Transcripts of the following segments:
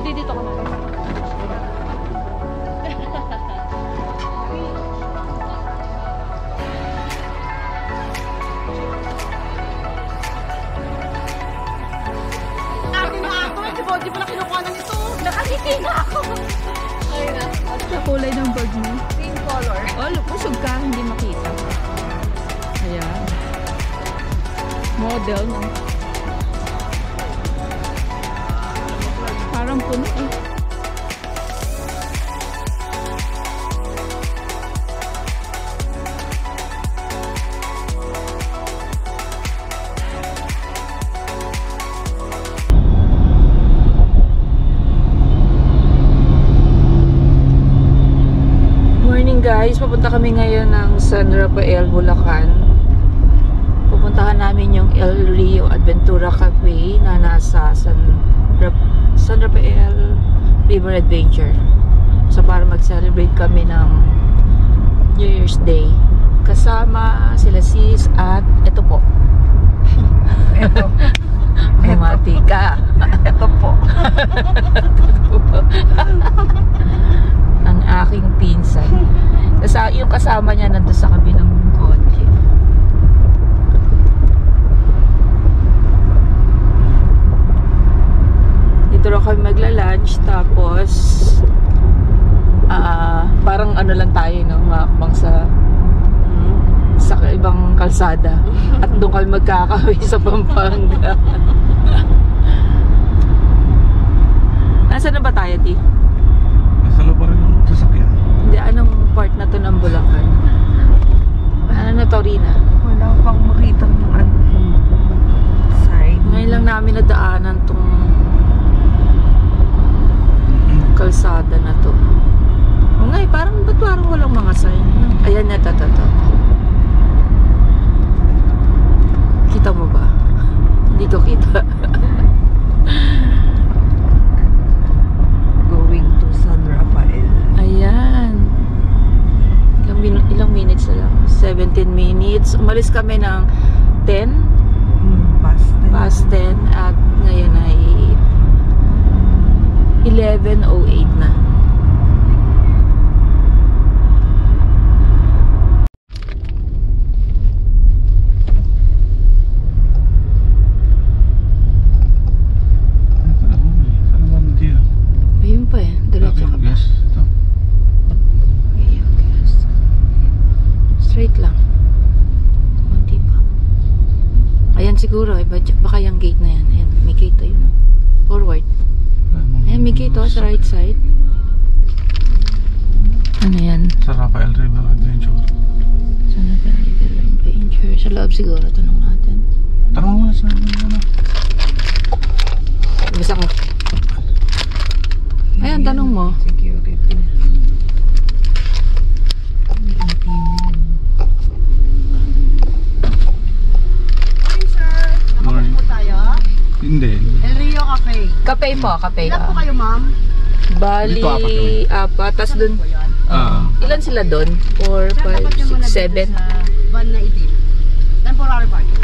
Adi, dito ka na. Di pala kinukuha na nito. Nakakiti na ako. Ayun na. Sa kulay ng bag mo. Pink color. Oh, pusog ka, hindi makita. Ayan. Model ng... Parang puno eh. Guys, papunta kami ngayon ng San Rafael, Bulacan. Pupuntahan namin yung El Rio Adventura Cafe na nasa San Rafael River Adventure. So para mag-celebrate kami ng New Year's Day. Kasama sila sis at ito po. Ito. Matika. Ito po. Ang aking pinsan. Yung kasama niya nandun sa kabilang kotse. Dito rin kami magla-lunch. Tapos parang ano lang tayo, no? Makakbang sa ibang kalsada. At doon kami magkakaway sa Pampanga. Nasaan na ba tayo, Ti? Nasa loob pa rin yung sasakyan. Hindi, anong part na to ng Bulacan? Ano na to, Rina? Wala pang makita ng side. Ngayon lang namin nadaanan tong kalsada na to. O nga, parang ba't parang walang mga sign? Ayan na, to. Kita mo ba? Hindi ko kita. Going to San Rafael. Ayan. Ilang minutes na lang? 17 minutes. Umalis kami ng 10. Past 10. At ngayon ay 11:08 na. Ayun pa eh. Diretso ka ba? Yes, ito. Okay. Straight lang. Kunti pa. Ayan siguro. Baka yung gate na yan. Ayan. May gate tayo. No? Forward. Ayan. May gate sa right side. Ano yan? Sa Rafael River Adventure. San Rafael River Adventure. Sa loob siguro. Tanong natin. Tanong mo na sa ano. Basta ka. Ayan, tanong mo. Security. Morning, sir. Nakapag po tayo? Hindi. El Rio Cafe. Kape po, kape. Ilan po kayo, ma'am? Bali, Dito, apat kami. apat. Tapos dun, ilan sila dun? 4, 5, 6, 7. Sa van na itim. Temporary parking.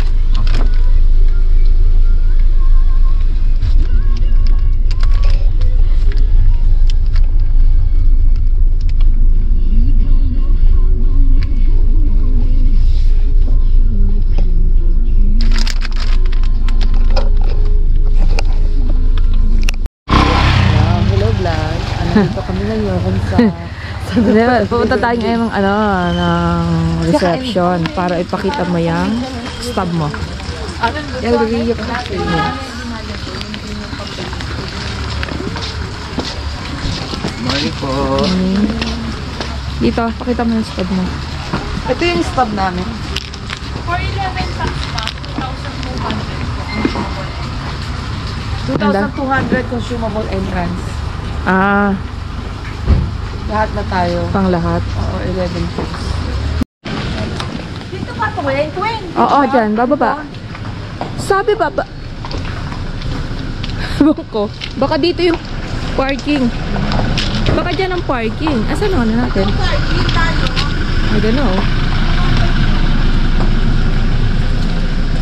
Dito kami ngayon sa pupunta tayo ngayon ng ng reception para ipakita mo yung stub mo. El Rio Cafe. Morning po. Dito, pakita mo yung stub mo. Ito yung stub namin. For 11 packs pa, 2,200. 2,200 consumable entrance. Lahat na tayo. Pang lahat. Oo, 11 pesos. Dito pa to, Twin. Oo, dyan, bababa. Sabi baba. Ewan ko. Baka dito yung parking. Baka dyan ang parking. Asan na natin? Parking tayo. I don't know.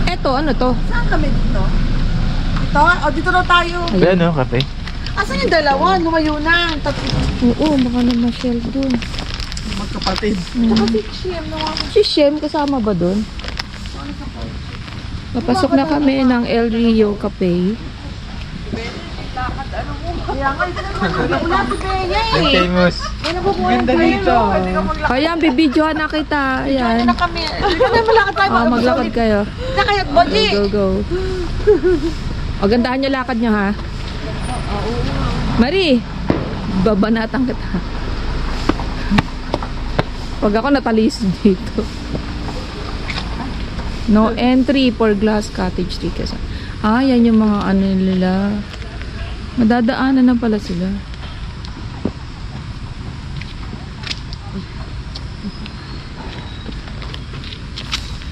Eto, ano to? Saan kami dito? Ito? O, dito na tayo. Ayan o, kape. Asan yung dalawa? Lumayo na. Oo, baka naman Shell dun. Magkapatid. Tsaka si Shem kasama ba dun? Napasok na kami ng El Rio Cafe. Kaya nga, ito naman. Wala si Bea eh. Famous. Ganda dito. Kaya bibidyohan na kita. Ayan. Ano na kami? Dito na malakad tayo. Oh, maglakad kayo. Na kayo, Bonji. Go, go. O, gandahan nyo lakad nyo, ha? Marie, babanatan kita. Pag ako natalis dito. No entry for Glass Cottage tickets. Ah, yan yung mga ano nila. Madadaanan na pala sila.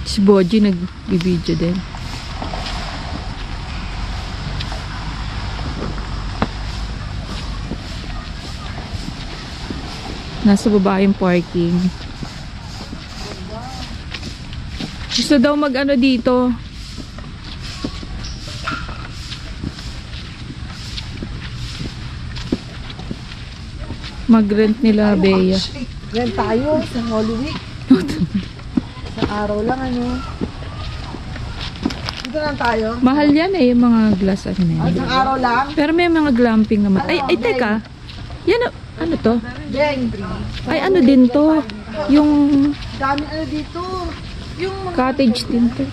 Si Boji nag-video din. Nasa baba yung parking. Gusto daw mag-ano dito. Mag-rent nila, Bea. Rent tayo sa Holy Week. Sa araw lang ano. Dito lang tayo. Mahal yan eh, yung mga glass ano na yan. Isang araw lang. Pero may mga glamping naman. Ay, teka. Yan, ano to? Deng. Ay, ano din to? Yung Dami ano dito. Yung mga cottage din to.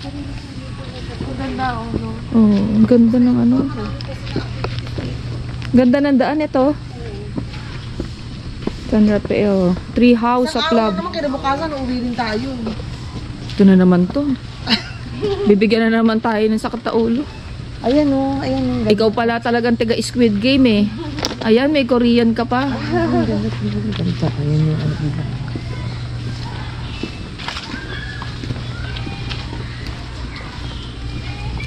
ganda no. Oh, ang ganda ng ano. Ganda ng daan ito. San Rafael. Tree House sa Isang araw club. naman kinabukasan, uuwi rin tayo. Ito na naman to. Bibigyan na naman tayo ng sakit na ulo. Ayan o, ayan o. Ikaw pala talagang tiga Squid Game eh. Ayan, may Korean ka pa.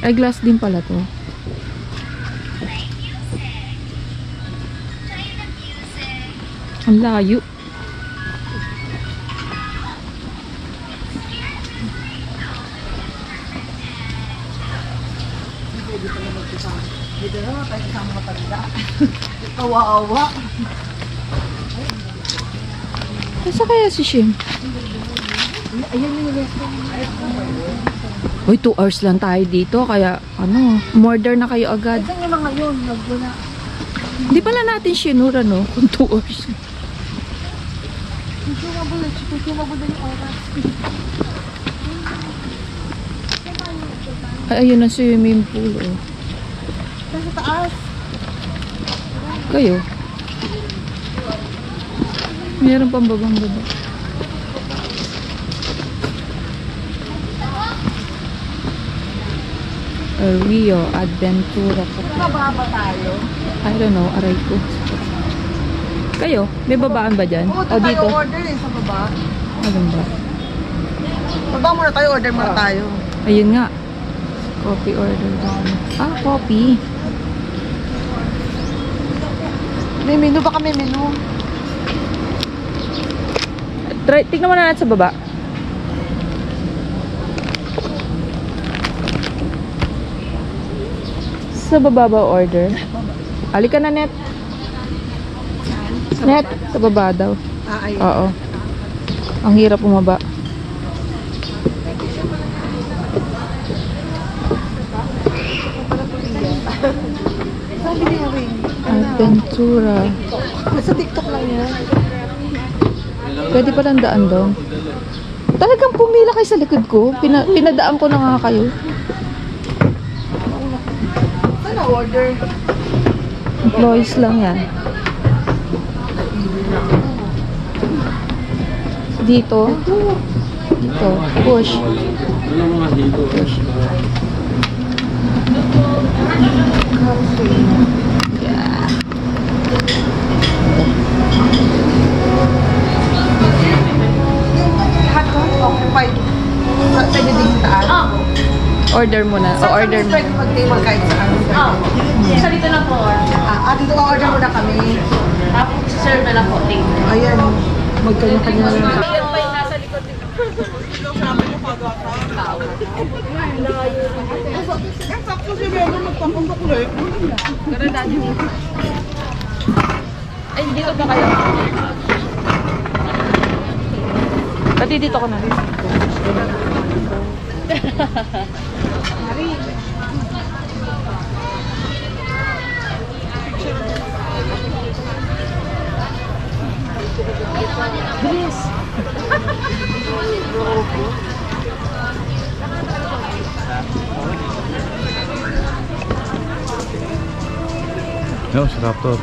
Ay, glass din pala to. Ang layo. Dito na tayo kasama matanda. Kawa-awa. Nasa kaya si Shim? Ayan yung restaurant. Uy, 2 hours lang tayo dito. Kaya, ano, order na kayo agad. Saan nyo lang ngayon? Nagwala. Hindi pala natin sinura, no? Kung 2 hours. Consumable na yung oras. Ay, ayun ang swimming pool, oh. Saan sa taas? Kayo? Meron pang babang baba. Rio Adventura. Mababa tayo. I don't know, aray ko. Kayo? May babaan ba dyan? Oo, O dito? tayo order eh sa baba. Anong ba? Baba muna tayo, order muna tayo. Ayun nga. Coffee order down. Ah, coffee. May menu, baka may menu. Try, tignan mo na natin sa baba. Sa baba ba order? Halika na, Net. Net, sa baba daw. Ah, ayun. Oo. Ang hirap bumaba. Sabi niya rin. Adventura. Sa TikTok lang yan. Pwede pa lang daan doon. Talagang pumila kayo sa likod ko. Pinadaan ko na nga kayo. Saan order? Employees lang yan. Dito. Dito. Push. Push. Yeah. Lahat ko? Occupied. Pwede din sa taas? Order mo na. O order mo. Pwede mag-table kahit saan. Isa dito lang po. Dito order muna kami. Tapos serve na lang po. Thank you. Ayan. Magkanya-kanya na lang. Ayun pa yung nasa likod dito. Sakto si Bebo, magpapunta ko na yun. Ay, dito ba kayo? Pati dito ko na rin. Bilis! No, si Raptor.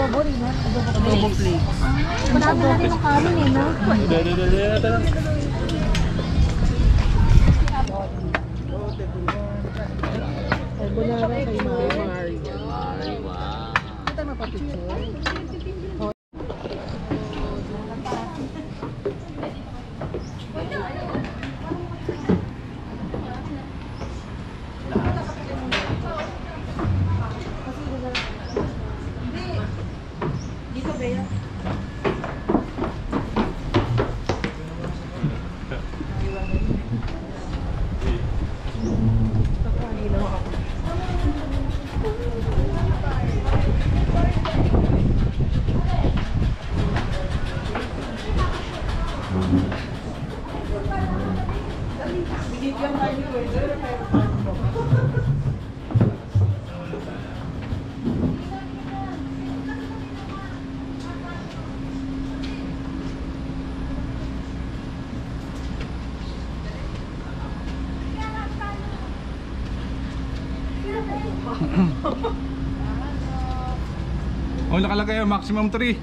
Adobo rin ha? Adobo plate. Marami na rin ang kanin eh, no? Carbonara kay Mari. Ito mapapicture. Oh, nakalagay yung maximum 3.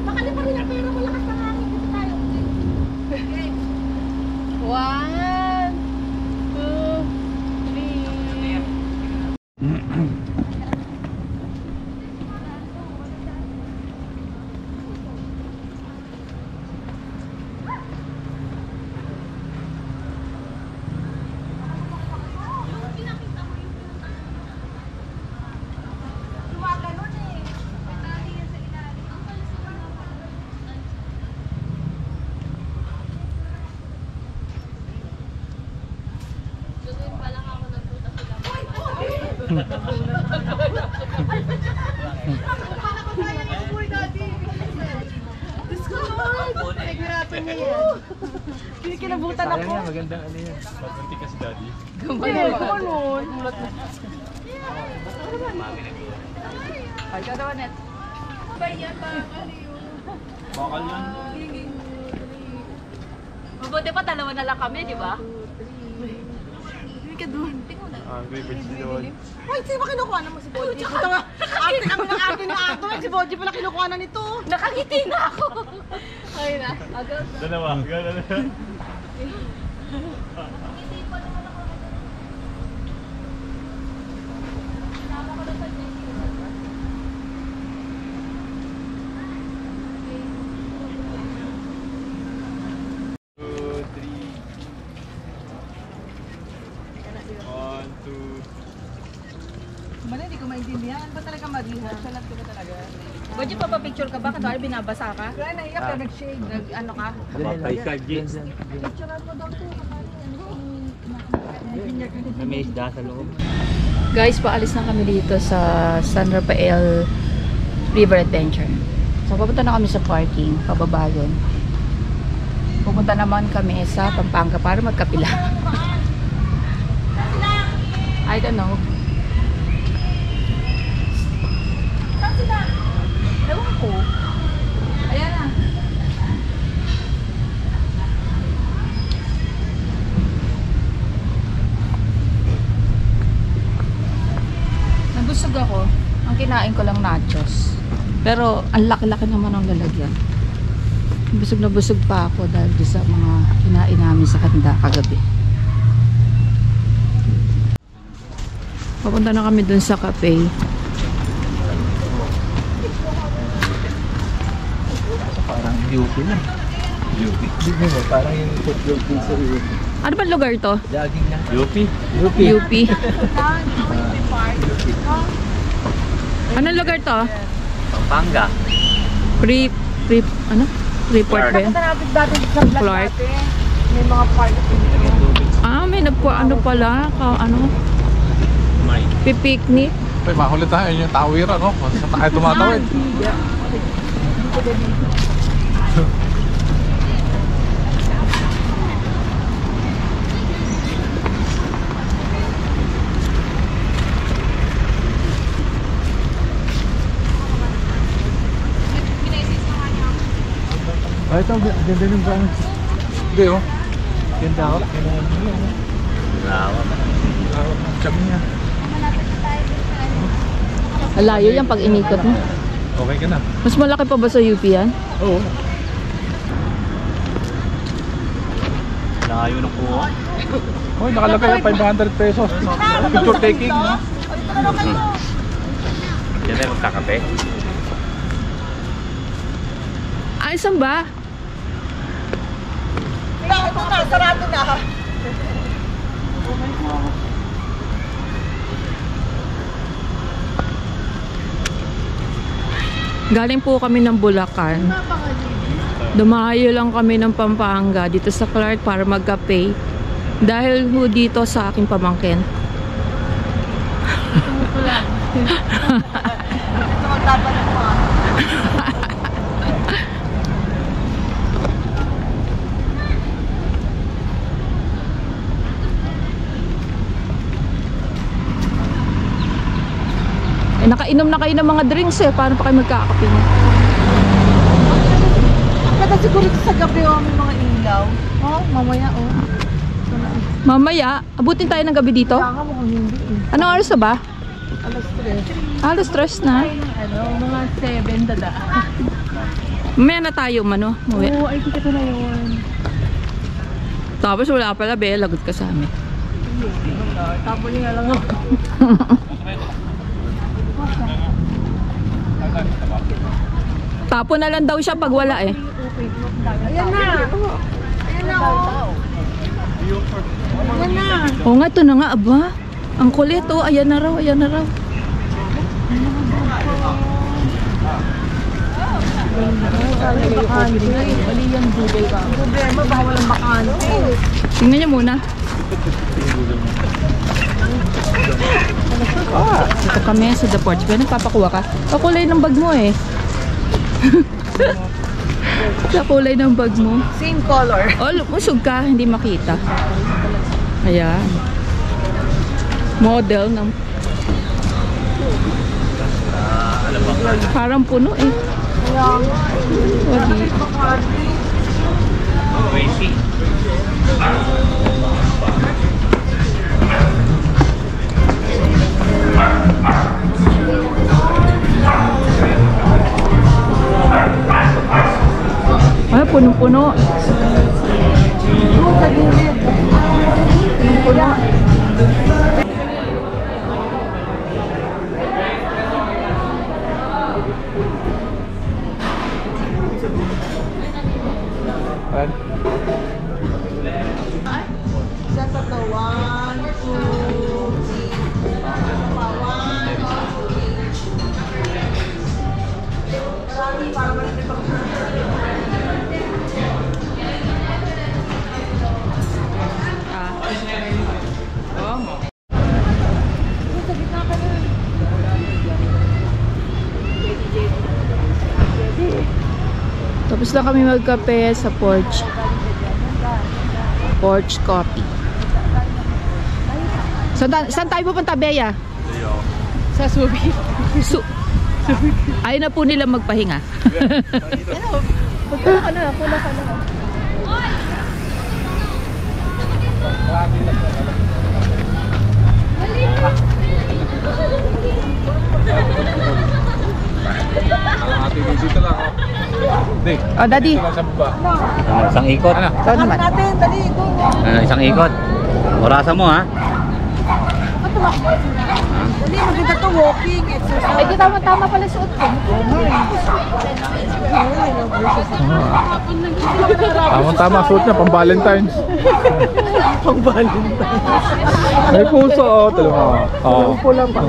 Makali pa rin ang pera, malakas na hangin. Dito tayo. One, two, three. Kinabutan ako. Magandang ano yan. Magunti ka si daddy. Gumanon. Ay, ikaw daw, Net. Bakal yan. Mabuti pa, dalawa na lang kami, di ba? Angry Birds doon. Ay, sino ba kinukuha naman si Boji? Ito nga, ate kami ng ate ni Ato. Si Boji pala kinukuha na nito. Nakangiti na ako. Ay na. Agad. Dalawa. Gano'n. Mali, hindi ko maintindihan. Ano ba talaga mariha? Salat ko ba talaga? Boji, papapicture ka ba? Kanto, binabasa ka? Kaya naiyak ka, nag-shade. Ano ka? Papay ka, Jens. Picturean mo daw to. May isda sa loob. Guys, paalis na kami dito sa San Rafael River Adventure. So, papunta na kami sa parking, pababa yun. Pupunta naman kami sa Pampanga para magkapila. I don't know. Ewan ko. Ayan na. Nabusog ako. Ang kinain ko lang nachos. Pero ang laki-laki naman ang lalagyan. Busog na busog pa ako dahil sa mga kinain namin sa handa kagabi. Papunta na kami dun sa cafe. Parang UP na. UP. Hindi mo, parang yung food sa UP. Ano ba lugar to? Jogging na. UP? UP. UP. Anong lugar to? Pampanga. Ano? Report ba yun? Punta natin dati sa vlog Clark. dati. May mga park dito. Ah, may ano pala? May. Pipiknik. Ay, mahuli tayo yung tawiran, no? Sa tayo tumatawid. Ay, ito, ganda ng brand. Hindi, oh. Yung dawak. Dawak. Dawak ng tiyag niya. Malayo yan pag inikot mo. Okay ka na. Mas malaki pa ba sa UP yan? Oo. Layo na po. Hoy, nakalagay yung 500 pesos. Picture taking. Yan tayo magkakape. Ayos ba? Ito na, sarado na. Galing po kami ng Bulacan. Dumayo lang kami ng Pampanga dito sa Clark para magkape. Dahil ho dito sa aking pamangkin. Ito magtatanong mo. Eh, nakainom na kayo ng mga drinks eh. Paano pa kayo magkakape niya? Ang ganda siguro sa gabi may mga ilaw. Oh, mamaya Mamaya, abutin tayo ng gabi dito? Kaya nga mukhang hindi eh. Anong oras na ba? Alas 3. Alas 3 na. Mga 7 dada. Mamaya na tayo, mano. Oo, ay kita ko na yun. Tapos wala pala, be. Lagot ka sa amin. Tapos nga lang ako. Tapo na lang daw siya pag wala eh. Ayan na. Ayan na oh. Ayan na. Oo nga, ito na nga, aba. Ang kulit, oh. Ayan na raw, ayan na raw. Problema, baka walang bakante. Tingnan niyo muna. Ito kami sa The Porch. Ba, nagpapakuha ka? Ang kulay ng bag mo eh. Sa kulay ng bag mo. Same color. Oh, musog ka, hindi makita. Ayan. Model ng... Parang puno eh. Wagi. Ay, punong-puno. Punong-puno. Isa tatlo. 1, 2, 3. Tapos lang kami magkape sa porch. Porch coffee. Saan tayo pupunta, Bea? Sa Subi. Ayaw na po nila magpahinga. Pula ka na. Dito lang ako. Hindi. Oh, Daddy. Dito lang sa baba. Isang ikot. Ano? Ikaw naman. Natin, dali, go. Isang ikot. Orasan mo ha. Dali, maganda to, walking, exercise. Ay, tama pala suot ko. Tama suot niya, pang Valentine's. Pang Valentine. May puso, oh. Tulungan. Oo. Pula pa.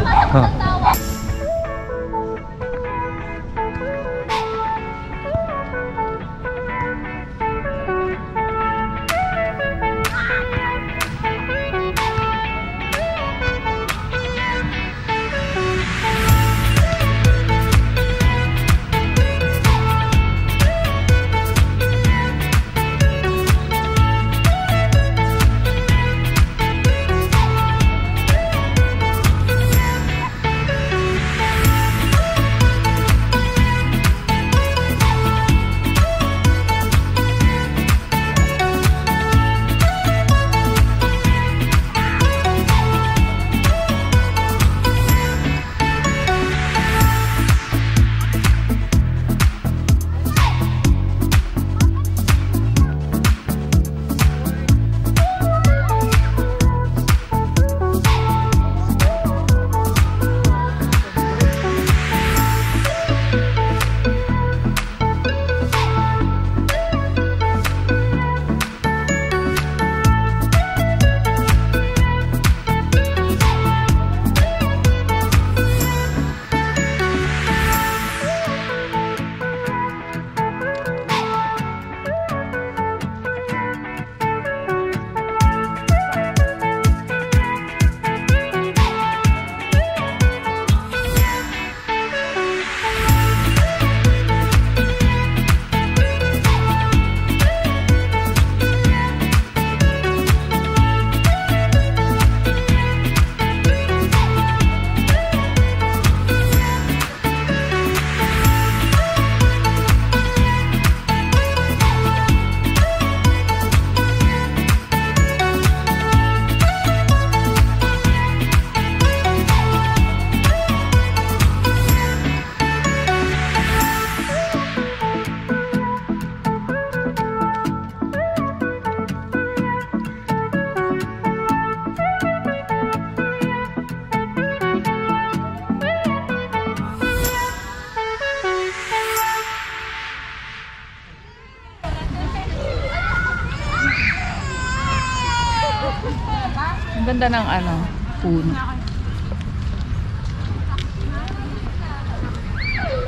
ganda ng ano, puno.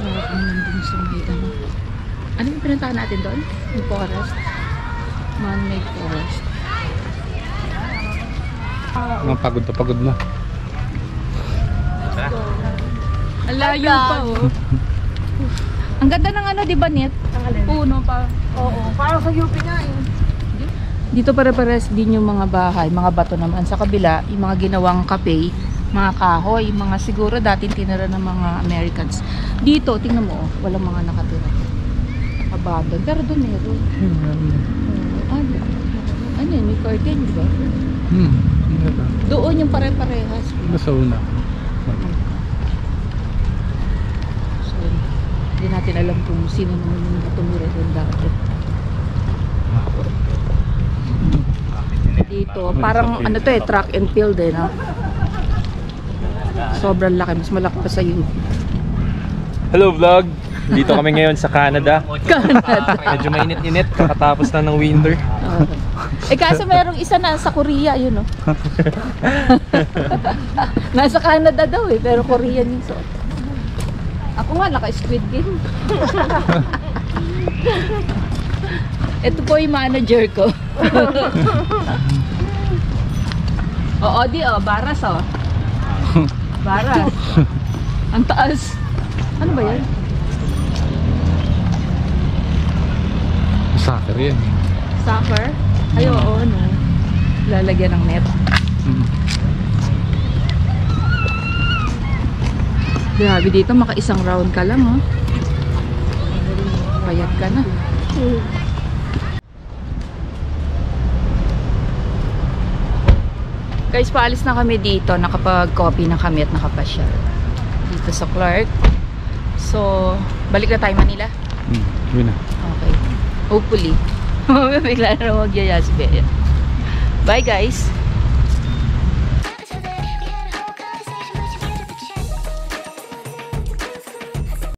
Ang nandun sa may ano. Ano yung pinuntahan natin doon? Yung forest? Man-made forest. Mga pagod na pagod na. Ang layo pa, oh. Ang ganda ng ano, di ba, Net? Puno pa. Oo, parang sa UP nga eh. Dito pare-pares din yung mga bahay, mga bato naman. Sa kabila, yung mga ginawang cafe, mga kahoy, mga siguro dating tinira ng mga Americans. Dito, tingnan mo, oh, walang mga nakatira. Nakabandon. Pero doon meron. Ano yun, may curtain, di ba? Doon yung pare-parehas. Nasa una. So, hindi natin alam kung sino naman yung tumira doon dati. Dito, parang ano to eh, track and field eh, no? Sobrang laki, mas malaki pa sa UP. Hello vlog! Dito kami ngayon sa Canada. Canada. Medyo mainit-init, kakatapos na ng winter. Eh kaso merong isa na sa Korea, yun no? Nasa Canada daw eh, pero Korean yung suot. Ako nga, naka-Squid Game. Ito po yung manager ko. Oo, di oh, baras oh. Baras. Ang taas. Ano ba yan? Soccer yan. Soccer? Ay, oo, no. Lalagyan ng net. Grabe dito, maka-isang round ka lang, oh. Payat ka na. Guys, paalis na kami dito. Nakapag-coffee na kami at nakapasyal. Dito sa Clark. So, balik na tayo Manila. Yun na. Okay. Hopefully. Bigla na magyaya si Bea. Bye guys!